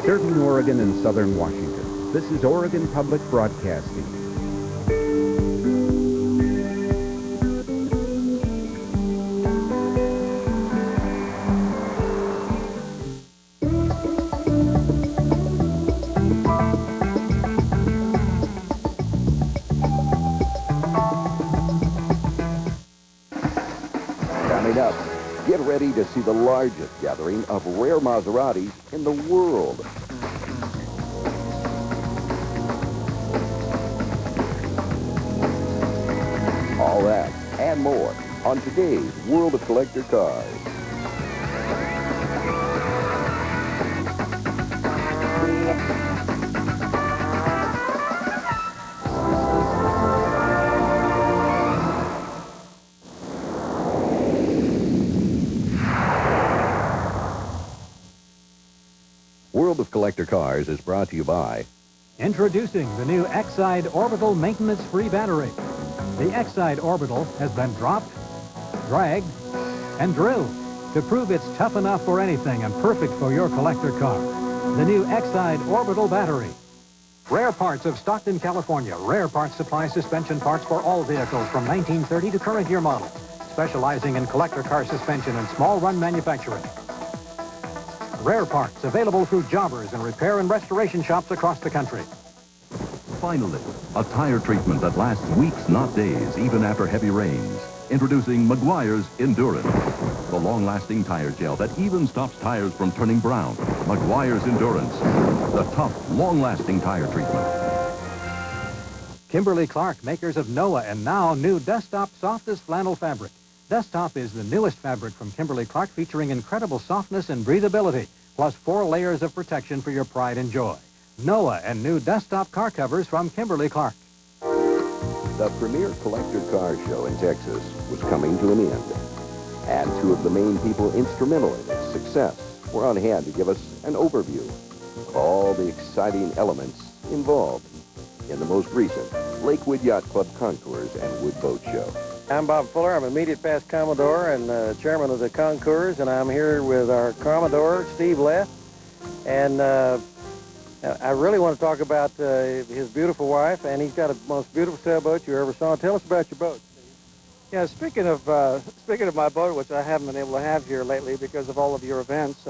Serving Oregon and southern Washington, this is Oregon Public Broadcasting. Coming up, get ready to see the largest gathering of rare Maseratis in the world. All that and more on today's World of Collector Cars. World of Collector Cars is brought to you by... Introducing the new Exide Orbital maintenance-free battery. The Exide Orbital has been dropped, dragged, and drilled to prove it's tough enough for anything and perfect for your collector car. The new Exide Orbital battery. Rare Parts of Stockton, California. Rare Parts supplies suspension parts for all vehicles from 1930 to current year models, specializing in collector car suspension and small run manufacturing. Rare Parts, available through jobbers and repair and restoration shops across the country. Finally, a tire treatment that lasts weeks, not days, even after heavy rains. Introducing Meguiar's Endurance, the long-lasting tire gel that even stops tires from turning brown. Meguiar's Endurance, the tough, long-lasting tire treatment. Kimberly-Clark, makers of Noah, and now new Desktop softest flannel fabric. Desktop is the newest fabric from Kimberly-Clark, featuring incredible softness and breathability, plus 4 layers of protection for your pride and joy. Noah and new Desktop car covers from Kimberly-Clark. The premier collector car show in Texas was coming to an end, and 2 of the main people instrumental in its success were on hand to give us an overview of all the exciting elements involved in the most recent Lakewood Yacht Club Concours and Wood Boat Show. I'm Bob Fuller. I'm Immediate Past Commodore and chairman of the Concours, and I'm here with our Commodore, Steve Leff, and I really want to talk about his beautiful wife, and he's got the most beautiful sailboat you ever saw. Tell us about your boat, Steve. Yeah, speaking of my boat, which I haven't been able to have here lately because of all of your events,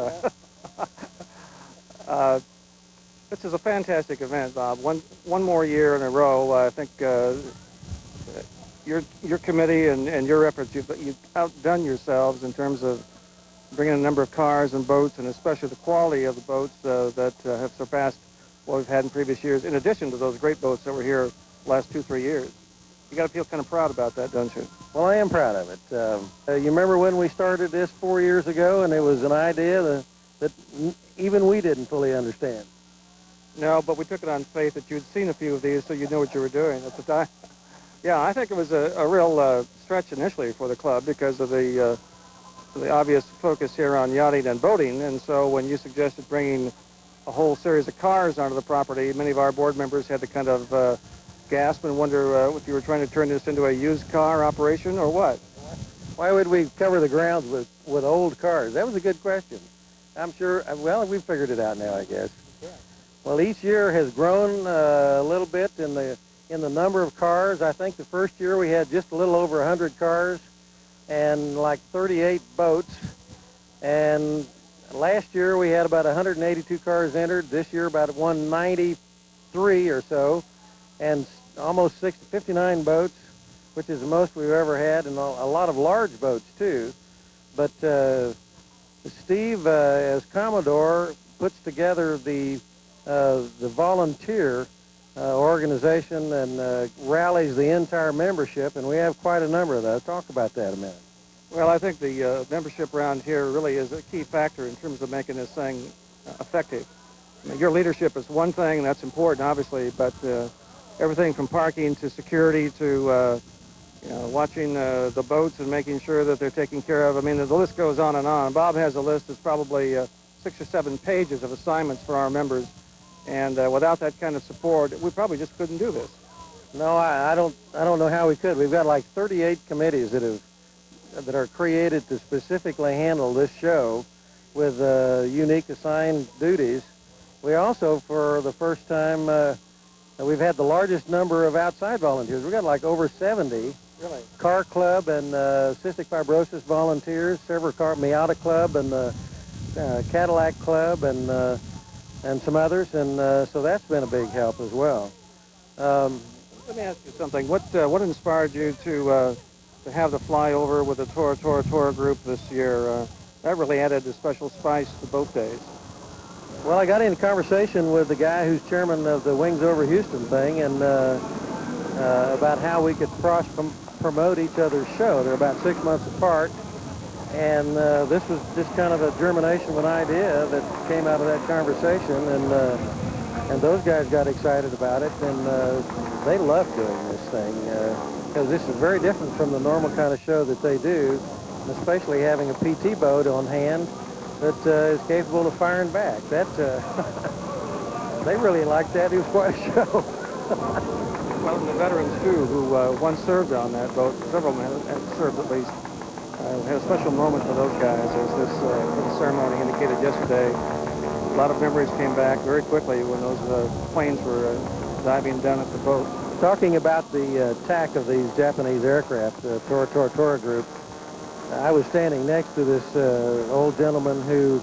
this is a fantastic event, Bob. One more year in a row, I think your committee and your efforts, you've outdone yourselves in terms of bringing a number of cars and boats, and especially the quality of the boats that have surpassed what we've had in previous years, in addition to those great boats that were here the last 2-3 years. You got to feel kind of proud about that, don't you? Well, I am proud of it. You remember when we started this 4 years ago, and it was an idea that even we didn't fully understand. No, but we took it on faith that you'd seen a few of these, so you knew what you were doing at the time. Yeah, I think it was a real stretch initially for the club because of the obvious focus here on yachting and boating, and so when you suggested bringing a whole series of cars onto the property, many of our board members had to kind of gasp and wonder if you were trying to turn this into a used car operation or what. Why would we cover the grounds with old cars? That was a good question. I'm sure, well, we've figured it out now, I guess. Yeah. Well, each year has grown a little bit in the number of cars. I think the first year we had just a little over 100 cars and like 38 boats. And last year we had about 182 cars entered. This year about 193 or so, and almost 59 boats, which is the most we've ever had, and a lot of large boats too. But Steve, as Commodore, puts together the volunteer organization and rallies the entire membership, and we have quite a number of those. Talk about that a minute. Well, I think the membership around here really is a key factor in terms of making this thing effective. I mean, your leadership is one thing, and that's important, obviously, but everything from parking to security to watching the boats and making sure that they're taken care of. I mean, the list goes on and on. Bob has a list that's probably 6 or 7 pages of assignments for our members, and without that kind of support, we probably just couldn't do this. No, I don't know how we could. We've got like 38 committees that are created to specifically handle this show with unique assigned duties, We also, for the first time, we've had the largest number of outside volunteers. We've got like over 70. Really? Car Club and Cystic Fibrosis volunteers, several car Miata Club and Cadillac Club and some others, and so that's been a big help as well. Let me ask you something. What inspired you to have the flyover with the Tora group this year? That really added a special spice to both days. Well, I got into conversation with the guy who's chairman of the Wings Over Houston thing, and about how we could promote each other's show. They're about 6 months apart, and this was just kind of a germination of an idea that came out of that conversation, and those guys got excited about it, and they love doing this thing because this is very different from the normal kind of show that they do, and especially having a PT boat on hand that is capable of firing back. That they really liked that. It was quite a show. Well, and the veterans, too, who once served on that boat, several men have served at least, had a special moment for those guys, as this little ceremony indicated yesterday. A lot of memories came back very quickly when those planes were diving down at the boat. Talking about the attack of these Japanese aircraft, the Tora group, I was standing next to this old gentleman who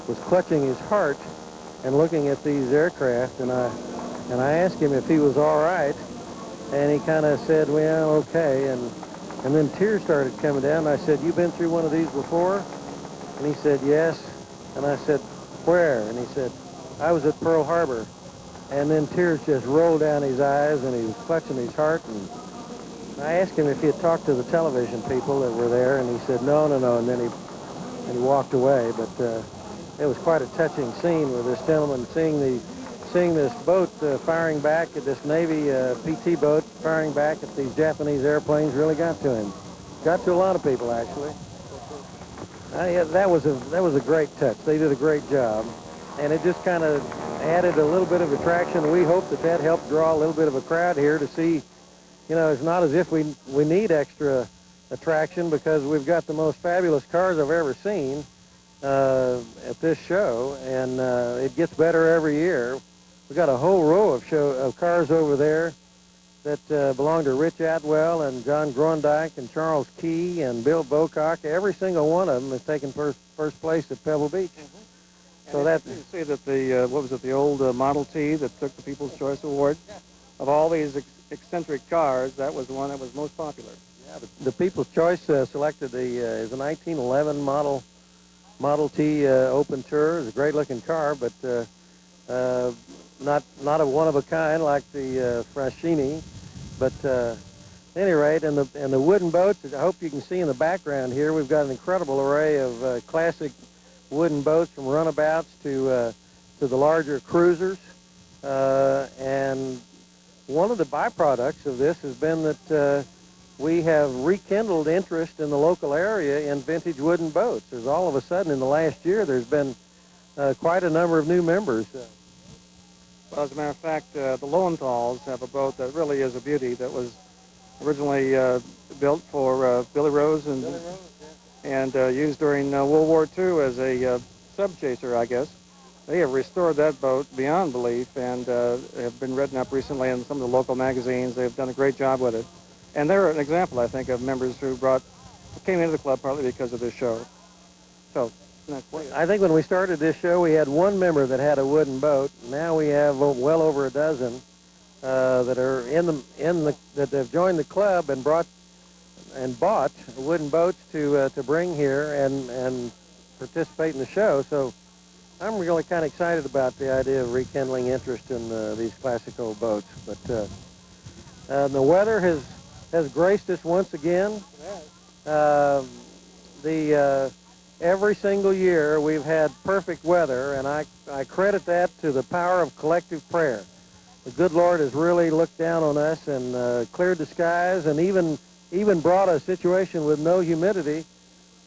was clutching his heart and looking at these aircraft, and I asked him if he was all right. And he kind of said, well, okay, and then tears started coming down. And I said, you been through one of these before? And he said, yes. And I said, where? And he said, I was at Pearl Harbor. And then tears just rolled down his eyes, and he was clutching his heart. And I asked him if he had talked to the television people that were there, and he said, no. And then he walked away. But it was quite a touching scene with this gentleman seeing this boat firing back at this Navy PT boat firing back at these Japanese airplanes. Really got to him. Got to a lot of people, actually. Yeah, that was a great touch. They did a great job, and it just kind of added a little bit of attraction. We hope that helped draw a little bit of a crowd here to see. You know, it's not as if we need extra attraction, because we've got the most fabulous cars I've ever seen at this show, and it gets better every year. We've got a whole row of cars over there that belong to Rich Atwell and John Grondike and Charles Key and Bill Bocock. Every single one of them has taken first place at Pebble Beach. Mm-hmm. So that you see that the old Model T that took the People's Choice Award? Yeah. Of all these eccentric cars, that was the one that was most popular. Yeah, the People's Choice selected is a 1911 Model T open tour. It's a great-looking car, but not a one-of-a-kind like the Fraschini. But at any rate, and the wooden boats, I hope you can see in the background here, we've got an incredible array of classic wooden boats, from runabouts to the larger cruisers. And one of the byproducts of this has been that we have rekindled interest in the local area in vintage wooden boats. There's all of a sudden in the last year there's been quite a number of new members. Well, as a matter of fact, the Lowenthal's have a boat that really is a beauty, that was originally built for Billy Rose and used during World War II as a sub-chaser, I guess. They have restored that boat beyond belief, and have been written up recently in some of the local magazines. They've done a great job with it. And they're an example, I think, of members who came into the club partly because of this show. So, I think when we started this show, we had one member that had a wooden boat. Now we have well over a dozen that are that have joined the club and bought wooden boats to bring here and participate in the show. So I'm really kind of excited about the idea of rekindling interest in these classical boats. But the weather has graced us once again. Every single year we've had perfect weather, and I credit that to the power of collective prayer. The good Lord has really looked down on us and cleared the skies, and even brought a situation with no humidity.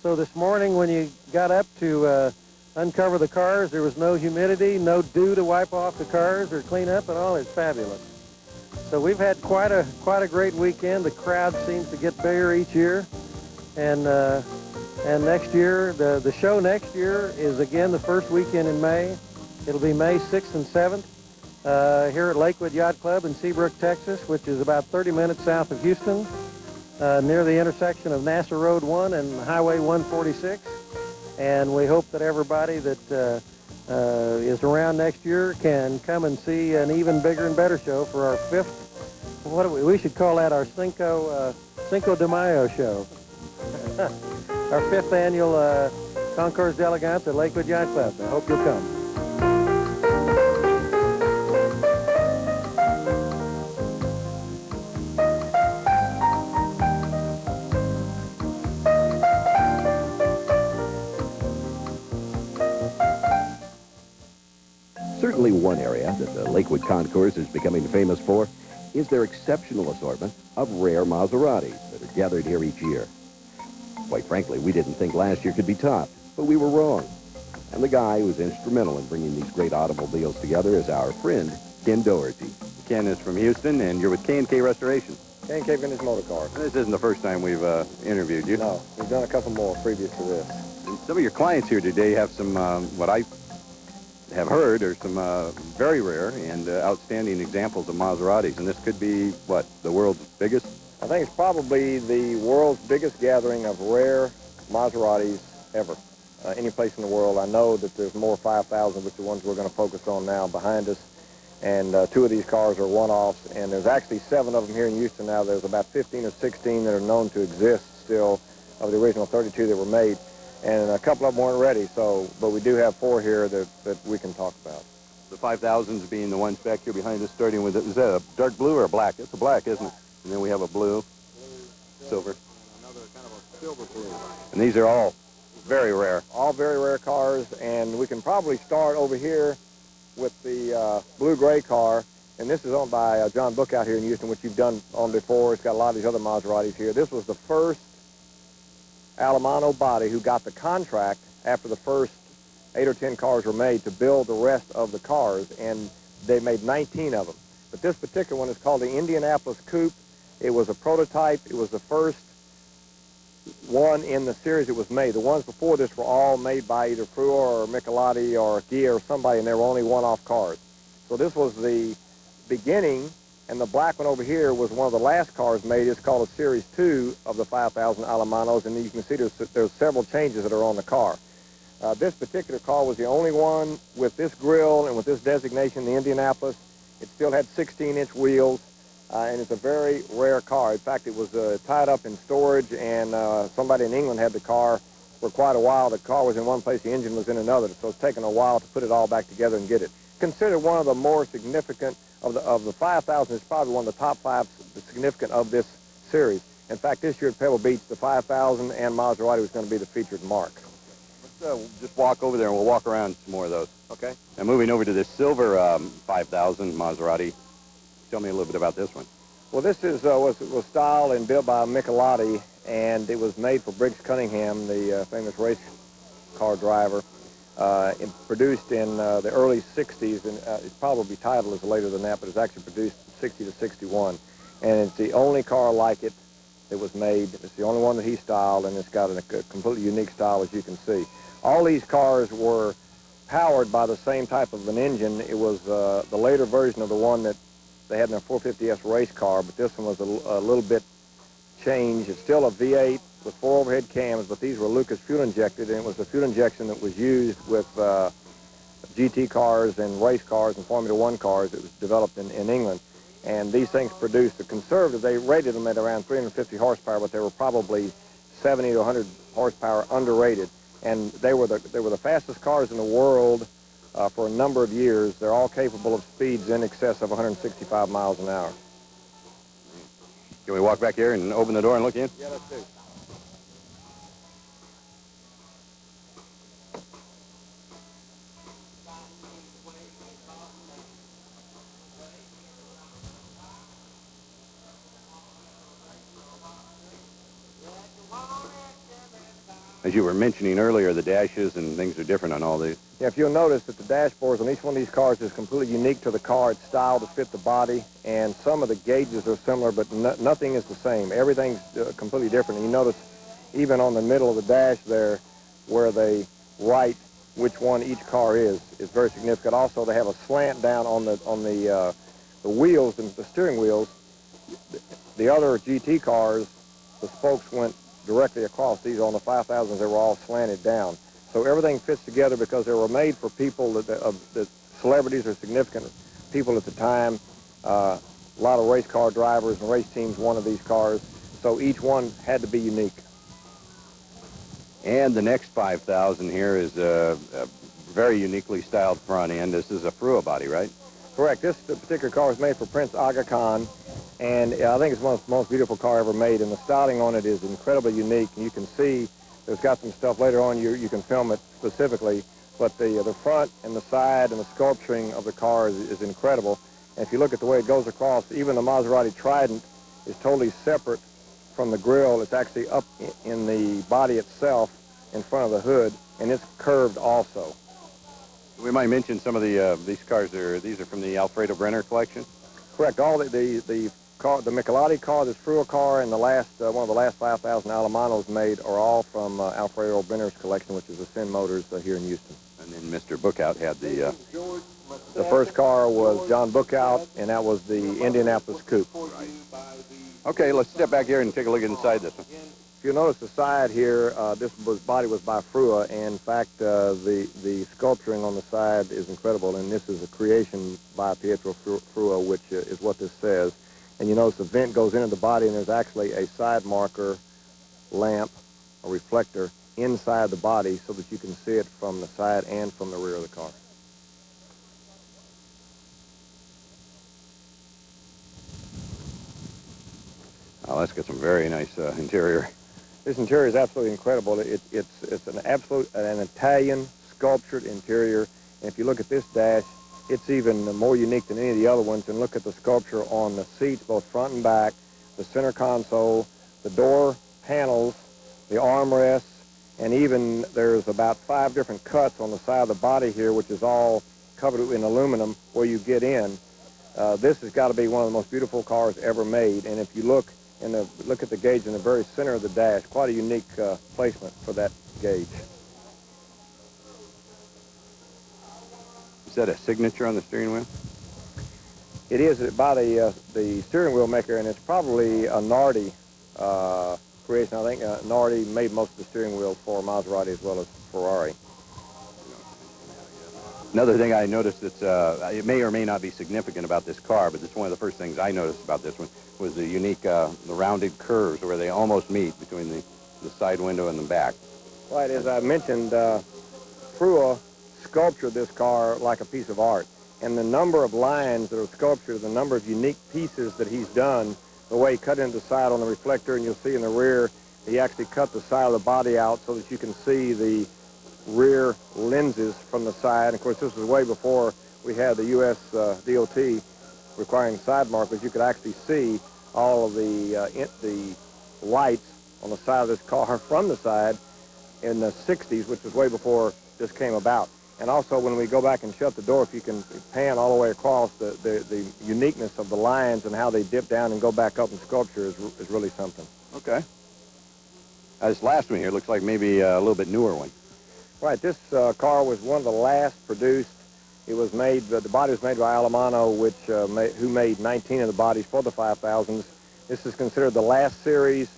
So this morning when you got up to uncover the cars, there was no humidity, no dew to wipe off the cars or clean up at all. It's fabulous. So we've had quite a great weekend. The crowd seems to get bigger each year, and next year, the show next year is again the first weekend in May, It'll be May 6th and 7th here at Lakewood Yacht Club in Seabrook, Texas, which is about 30 minutes south of Houston, near the intersection of NASA Road 1 and Highway 146. And we hope that everybody that is around next year can come and see an even bigger and better show for our 5th. We should call that our Cinco de Mayo show. Our 5th annual Concours d'Elegance at Lakewood Yacht Club. I hope you'll come. Certainly one area that the Lakewood Concours is becoming famous for is their exceptional assortment of rare Maseratis that are gathered here each year. Quite frankly, we didn't think last year could be topped, but we were wrong. And the guy who was instrumental in bringing these great automobiles together is our friend, Ken Doherty. Ken is from Houston, and you're with K&K Restoration. K&K Vintage Motor Car. This isn't the first time we've interviewed you. No, we've done a couple more previous to this. And some of your clients here today have some, what I have heard, are some very rare and outstanding examples of Maseratis. And this could be, what, the world's biggest? I think it's probably the world's biggest gathering of rare Maseratis ever. Any place in the world. I know that there's more 5,000, which are the ones we're going to focus on now behind us. And 2 of these cars are one-offs. And there's actually 7 of them here in Houston now. There's about 15 or 16 that are known to exist still of the original 32 that were made. And a couple of them weren't ready, but we do have 4 here that we can talk about. The 5,000s being the one spec here behind us, starting with, is that a dark blue or a black? It's a black, isn't it? And then we have a blue, silver. Another kind of a silver blue. And these are all very rare. All very rare cars, and we can probably start over here with the blue-gray car. And this is owned by John Book out here in Houston, which you've done on before. It's got a lot of these other Maseratis here. This was the first Alemano body who got the contract after the first 8 or 10 cars were made to build the rest of the cars, and they made 19 of them. But this particular one is called the Indianapolis Coupe. It was a prototype. It was the first one in the series that was made. The ones before this were all made by either Frua or Michelotti or Ghia or somebody, and they were only one-off cars. So this was the beginning, and the black one over here was one of the last cars made. It's called a Series 2 of the 5,000 Alemanos, and you can see there's several changes that are on the car. This particular car was the only one with this grille and with this designation, the Indianapolis. It still had 16-inch wheels, and it's a very rare car. In fact, it was tied up in storage, and somebody in England had the car for quite a while. The car was in one place, the engine was in another, so it's taken a while to put it all back together and get it. Considered one of the more significant of the 5,000. It's probably one of the top 5 significant of this series. In fact, this year at Pebble Beach, the 5,000 and Maserati was going to be the featured mark. Let's just walk over there and we'll walk around some more of those. Okay. And moving over to this silver 5,000 Maserati. Tell me a little bit about this one. Well, this is was styled and built by Michelotti, and it was made for Briggs Cunningham, the famous race car driver. Produced in the early 60s, and it's probably titled as later than that, but it's actually produced 60 to 61. And it's the only car like it that was made. It's the only one that he styled, and it's got a completely unique style, as you can see. All these cars were powered by the same type of an engine. It was the later version of the one that they had in their 450S race car, but this one was a little bit changed. It's still a V8 with 4 overhead cams, but these were Lucas fuel injected, and it was the fuel injection that was used with GT cars and race cars and Formula One cars. It was developed in England. And these things produced the conservative. They rated them at around 350 horsepower, but they were probably 70 to 100 horsepower underrated. And they were the fastest cars in the world for a number of years. They're all capable of speeds in excess of 165 miles an hour. Can we walk back here and open the door and look in? Yeah, let's do. As you were mentioning earlier, the dashes and things are different on all these. Yeah, if you'll notice that the dashboards on each one of these cars is completely unique to the car. It's styled to fit the body, and some of the gauges are similar, but nothing is the same. Everything's completely different. And you notice even on the middle of the dash there where they write which one each car is very significant. Also, they have a slant down on the wheels and the steering wheels. The other GT cars, the spokes went directly across. These on the 5000s, they were all slanted down. So everything fits together because they were made for people that celebrities or significant people at the time. A lot of race car drivers and race teams wanted these cars, so each one had to be unique. And the next 5000 here is a very uniquely styled front end. This is a Frua body, right? Correct. This particular car was made for Prince Aga Khan, and I think it's one of the most beautiful car ever made, and the styling on it is incredibly unique. And you can see there's got some stuff later on, you can film it specifically, but the front and the side and the sculpturing of the car is incredible. And if you look at the way it goes across, even the Maserati Trident is totally separate from the grille. It's actually up in the body itself in front of the hood, and it's curved also. We might mention some of these cars. These are from the Alfredo Brenner collection. Correct. All the Michelati car, this Frua car, and the last one of the last 5000 Alamanos made are all from Alfredo Brenner's collection, which is the Sin Motors here in Houston. And then Mr. Bookout had the... The first car was John Bookout, and that was the Indianapolis Coupe. Right. Okay, let's step back here and take a look inside this one. If you notice the side here, this body was by Frua, and in fact, the sculpturing on the side is incredible, and this is a creation by Pietro Frua, which is what this says. And you notice the vent goes into the body, and there's actually a side marker lamp, a reflector, inside the body so that you can see it from the side and from the rear of the car. Oh, let's get some very nice interior. This interior is absolutely incredible. It's an Italian sculptured interior. And if you look at this dash, it's even more unique than any of the other ones. And look at the sculpture on the seats, both front and back, the center console, the door panels, the armrests, and even there's about 5 different cuts on the side of the body here, which is all covered in aluminum where you get in. This has got to be one of the most beautiful cars ever made. And if you look at the gauge in the very center of the dash, quite a unique placement for that gauge. Is that a signature on the steering wheel? It is by the steering wheel maker, and it's probably a Nardi creation. I think Nardi made most of the steering wheels for Maserati as well as Ferrari. Another thing I noticed that's, it may or may not be significant about this car, but it's one of the first things I noticed about this one was the unique, the rounded curves where they almost meet between the side window and the back. Right, as I mentioned, Frua sculptured this car like a piece of art. And the number of lines that are sculptured, the number of unique pieces that he's done, the way he cut into the side on the reflector, and you'll see in the rear, he actually cut the side of the body out so that you can see the rear lenses from the side. And of course, this was way before we had the U.S. DOT requiring side markers. You could actually see all of the lights on the side of this car from the side in the 60s, which was way before this came about. And also, when we go back and shut the door, if you can pan all the way across, the uniqueness of the lines and how they dip down and go back up in sculpture is really something. Okay. This last one here looks like maybe a little bit newer one. Right, this car was one of the last produced. It was made, the body was made by Alamano, who made 19 of the bodies for the 5000s. This is considered the last series.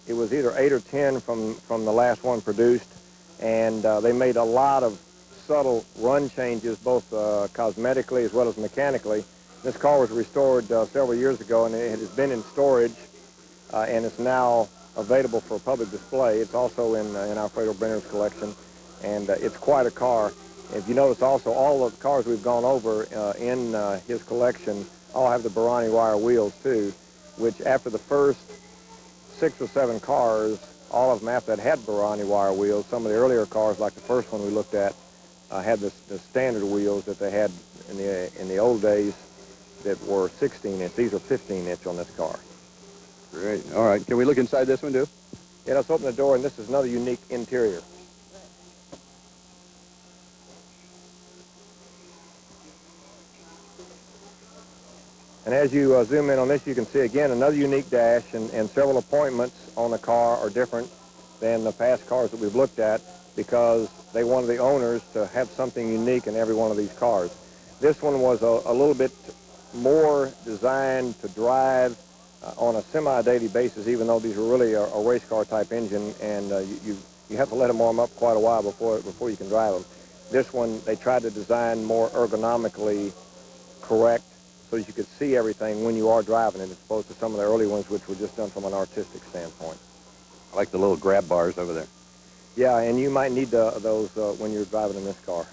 It was either 8 or 10 from the last one produced, and they made a lot of subtle run changes, both cosmetically as well as mechanically. This car was restored several years ago, and it has been in storage, and it's now available for public display. It's also in Alfredo Brenner's collection, and it's quite a car. If you notice also, all of the cars we've gone over in his collection all have the Barani wire wheels too, which after the first 6 or 7 cars, all of them after that had Barani wire wheels. Some of the earlier cars, like the first one we looked at, had the standard wheels that they had in the old days that were 16-inch. These are 15-inch on this car. Great. All right. Can we look inside this one, too? Yeah, let's open the door, and this is another unique interior. And as you zoom in on this, you can see, again, another unique dash, and several appointments on the car are different than the past cars that we've looked at. because they wanted the owners to have something unique in every one of these cars. This one was a little bit more designed to drive on a semi-daily basis, even though these were really a race car type engine, and you have to let them warm up quite a while before you can drive them. This one, they tried to design more ergonomically correct so that you could see everything when you are driving it, as opposed to some of the early ones which were just done from an artistic standpoint. I like the little grab bars over there. Yeah, and you might need those when you're driving in this car.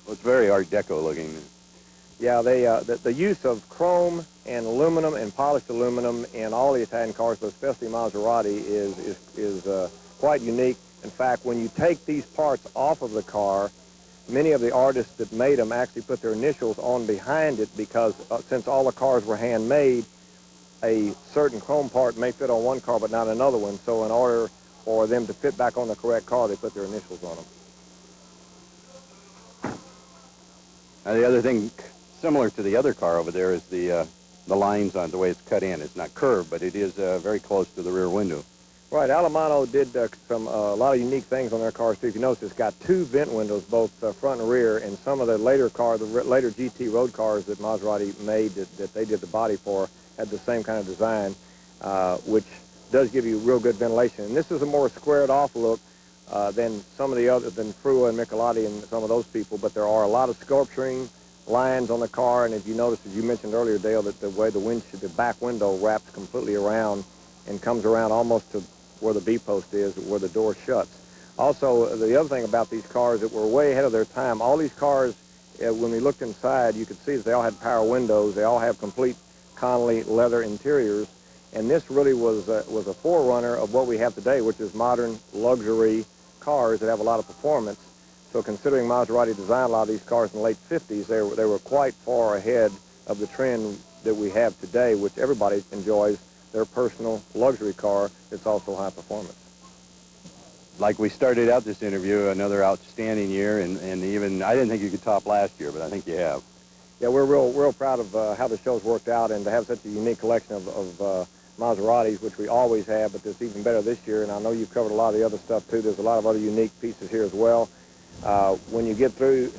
Well, it's very Art Deco looking. Yeah, the use of chrome and aluminum and polished aluminum in all the Italian cars, but especially Maserati, is quite unique. In fact, when you take these parts off of the car, many of the artists that made them actually put their initials on behind it because since all the cars were handmade, a certain chrome part may fit on one car but not another one. So in order for them to fit back on the correct car, they put their initials on them. Now, the other thing similar to the other car over there is the lines on the way it's cut in. It's not curved, but it is very close to the rear window. Right, Alemanno did a lot of unique things on their cars too. If you notice, it's got two vent windows, both front and rear, and some of the later later GT road cars that Maserati made that they did the body for had the same kind of design, which does give you real good ventilation. And this is a more squared off look than some of the other, than Frua and Michelotti and some of those people, but there are a lot of sculpturing lines on the car, and if you notice, as you mentioned earlier, Dale, that the way the back window wraps completely around and comes around almost to where the B-post is, where the door shuts. Also, the other thing about these cars that were way ahead of their time, all these cars, when we looked inside, you could see that they all had power windows. They all have complete Connelly leather interiors, and this really was a forerunner of what we have today, which is modern luxury cars that have a lot of performance. So considering Maserati designed a lot of these cars in the late 50s, they were quite far ahead of the trend that we have today, which everybody enjoys, their personal luxury car that's also high performance. Like we started out this interview, another outstanding year, and even, I didn't think you could top last year, but I think you have. Yeah, we're real proud of how the show's worked out, and to have such a unique collection of Maseratis, which we always have, but it's even better this year, and I know you've covered a lot of the other stuff too. There's a lot of other unique pieces here as well. When you get through,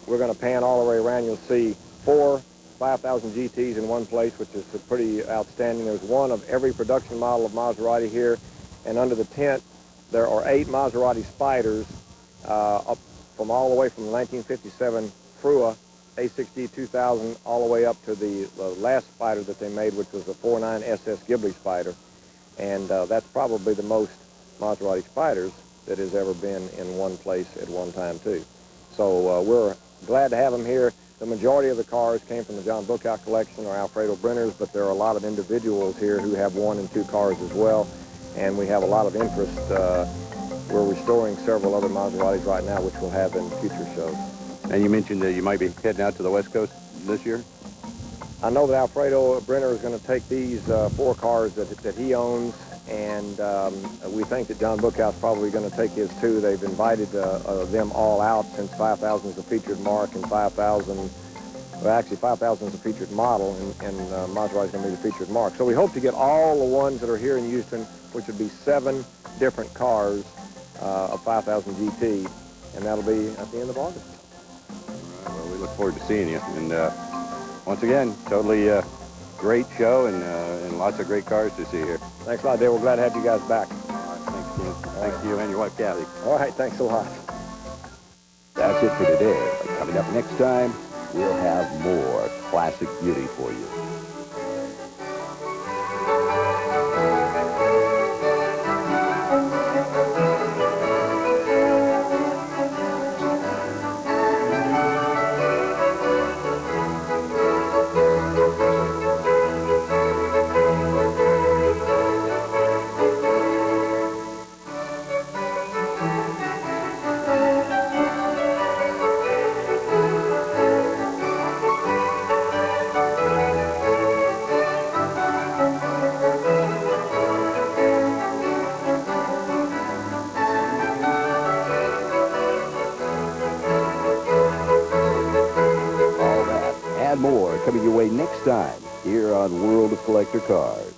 we're going to pan all the way around. You'll see 4 5,000 GTs in one place, which is pretty outstanding. There's one of every production model of Maserati here, and under the tent there are 8 Maserati Spyders, up from all the way from the 1957 Frua A6D 2000 all the way up to the last Spyder that they made, which was the 49 SS Ghibli Spyder, and that's probably the most Maserati Spyders that has ever been in one place at one time too. So we're glad to have them here. The majority of the cars came from the John Bookout collection or Alfredo Brenner's, but there are a lot of individuals here who have 1 and 2 cars as well, and we have a lot of interest. We're restoring several other Maseratis right now, which we'll have in future shows. And you mentioned that you might be heading out to the West Coast this year? I know that Alfredo Brenner is going to take these 4 cars that he owns, and we think that John Bookout's probably going to take his too. They've invited them all out, since 5000 is a featured mark, and 5000, well, actually 5000 is a featured model, and Maserati's going to be the featured mark. So we hope to get all the ones that are here in Houston, which would be 7 different cars of 5000 GT, and that'll be at the end of August. All right, well, we look forward to seeing you, and once again, totally great show, and lots of great cars to see here. Thanks a lot, Dale. We're glad to have you guys back. All right, thanks, Ken. Thanks to you and your wife, Kathy. All right, thanks a lot. That's it for today. But coming up next time, we'll have more classic beauty for you. More coming your way next time here on World of Collector Cars.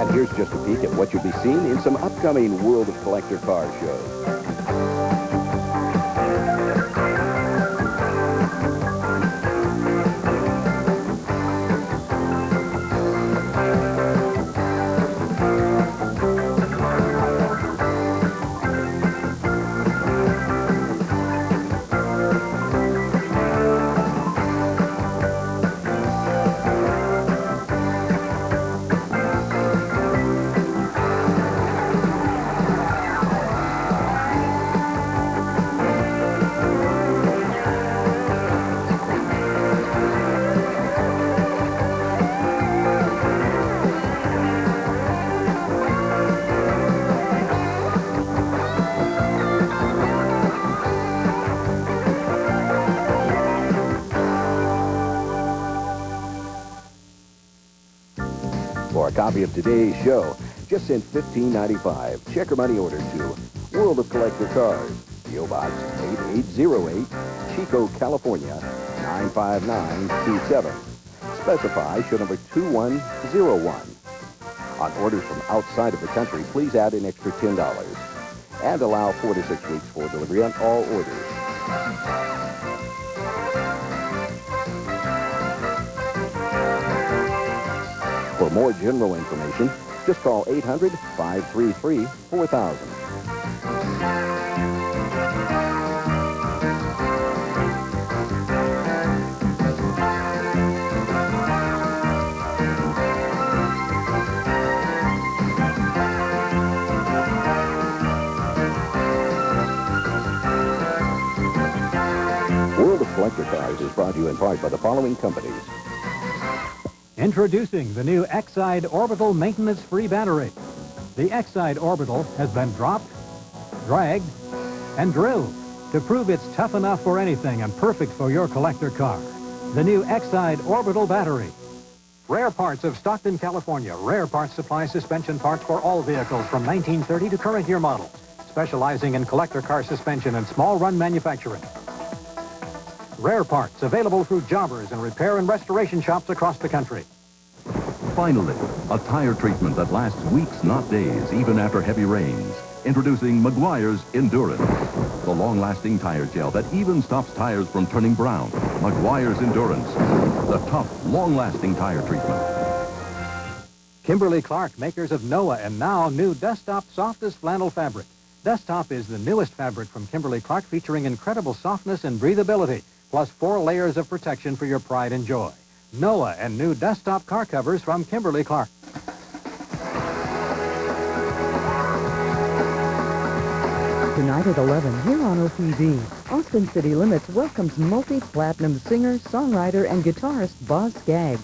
And here's just a peek at what you'll be seeing in some upcoming World of Collector Car shows. For a copy of today's show, just send $15.95. Check or money order to World of Collector Cars, P.O. Box 8808, Chico, California, 95927. Specify show number 2101. On orders from outside of the country, please add an extra $10 and allow 4 to 6 weeks for delivery on all orders. For more general information, just call 800-533-4000. World of Collector Cars is brought to you in part by the following companies. Introducing the new Exide Orbital maintenance-free battery. The Exide Orbital has been dropped, dragged, and drilled to prove it's tough enough for anything and perfect for your collector car. The new Exide Orbital battery. Rare Parts of Stockton, California. Rare Parts supplies suspension parts for all vehicles from 1930 to current year models, specializing in collector car suspension and small run manufacturing. Rare Parts, available through jobbers and repair and restoration shops across the country. Finally, a tire treatment that lasts weeks, not days, even after heavy rains. Introducing Meguiar's Endurance, the long-lasting tire gel that even stops tires from turning brown. Meguiar's Endurance, the tough, long-lasting tire treatment. Kimberly-Clark, makers of Noah, and now new Dust-Top softest flannel fabric. Dust-Top is the newest fabric from Kimberly-Clark, featuring incredible softness and breathability, plus 4 layers of protection for your pride and joy. Noah and new Dust-Top car covers from Kimberly-Clark. Tonight at 11 here on OPB, Austin City Limits welcomes multi-platinum singer, songwriter, and guitarist Boz Scaggs.